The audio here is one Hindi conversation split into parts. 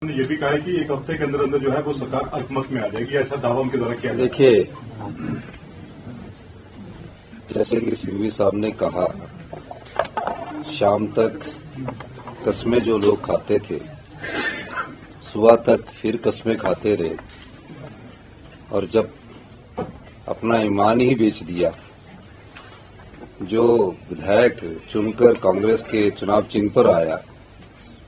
ने ये भी कहा है कि एक हफ्ते के अंदर अंदर जो है वो सरकार अल्पमत में आ जाएगी, ऐसा दावा उनके द्वारा किया। देखिए, जैसे कि सिंघवी साहब ने कहा, शाम तक कस्में जो लोग खाते थे, सुबह तक फिर कस्में खाते रहे, और जब अपना ईमान ही बेच दिया, जो विधायक चुनकर कांग्रेस के चुनाव चिन्ह पर आया,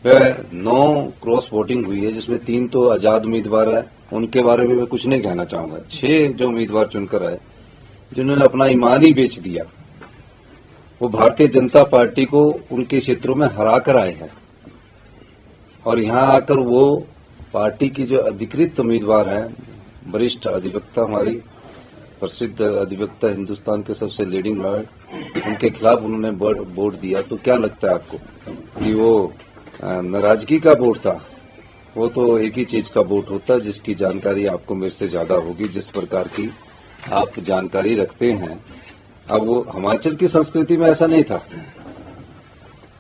वह 9 क्रॉस वोटिंग हुई है, जिसमें 3 तो आजाद उम्मीदवार है, उनके बारे में मैं कुछ नहीं कहना चाहूंगा। 6 जो उम्मीदवार चुनकर आए, जिन्होंने अपना ईमान ही बेच दिया, वो भारतीय जनता पार्टी को उनके क्षेत्रों में हरा कर आए हैं, और यहां आकर वो पार्टी की जो अधिकृत उम्मीदवार हैं, वरिष्ठ अधिवक्ता, हमारी प्रसिद्ध अधिवक्ता, हिंदुस्तान के सबसे लीडिंग लॉयर, उनके खिलाफ उन्होंने वोट दिया। तो क्या लगता है आपको कि वो नाराजगी का वोट था? वो तो एक ही चीज का वोट होता है, जिसकी जानकारी आपको मेरे से ज्यादा होगी, जिस प्रकार की आप जानकारी रखते हैं। अब वो हिमाचल की संस्कृति में ऐसा नहीं था।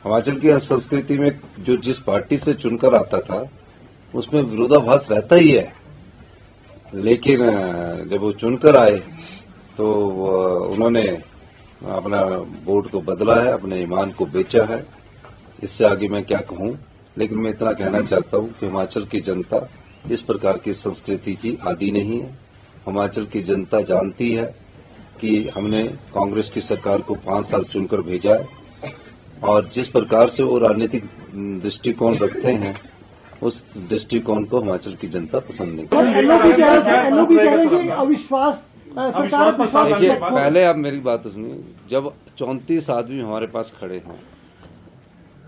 हिमाचल की संस्कृति में जो जिस पार्टी से चुनकर आता था, उसमें विरोधाभास रहता ही है, लेकिन जब वो चुनकर आए तो उन्होंने अपना वोट को बदला है, अपने ईमान को बेचा है। इससे आगे मैं क्या कहूं, लेकिन मैं इतना कहना चाहता हूं कि हिमाचल की जनता इस प्रकार की संस्कृति की आदी नहीं है। हिमाचल की जनता जानती है कि हमने कांग्रेस की सरकार को 5 साल चुनकर भेजा है, और जिस प्रकार से वो राजनीतिक दृष्टिकोण रखते हैं, उस दृष्टिकोण को हिमाचल की जनता पसंद नहीं करती। अविश्वास। देखिए, पहले आप मेरी बात सुनिए। जब 34 आदमी हमारे पास खड़े हैं,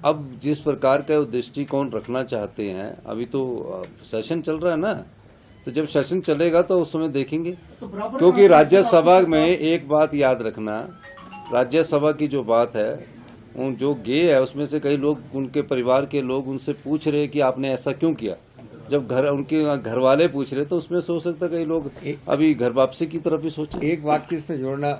अब जिस प्रकार का वो दृष्टिकोण रखना चाहते हैं, अभी तो सेशन चल रहा है ना, तो जब सेशन चलेगा तो उस समय देखेंगे। क्योंकि राज्यसभा में एक बात याद रखना, राज्यसभा की जो बात है, उन जो गे है, उसमें से कई लोग, उनके परिवार के लोग उनसे पूछ रहे कि आपने ऐसा क्यों किया। जब उनके घर वाले पूछ रहे, तो उसमें सोच सकता कई लोग अभी घर वापसी की तरफ ही सोचे। एक बात की इसमें जोड़ना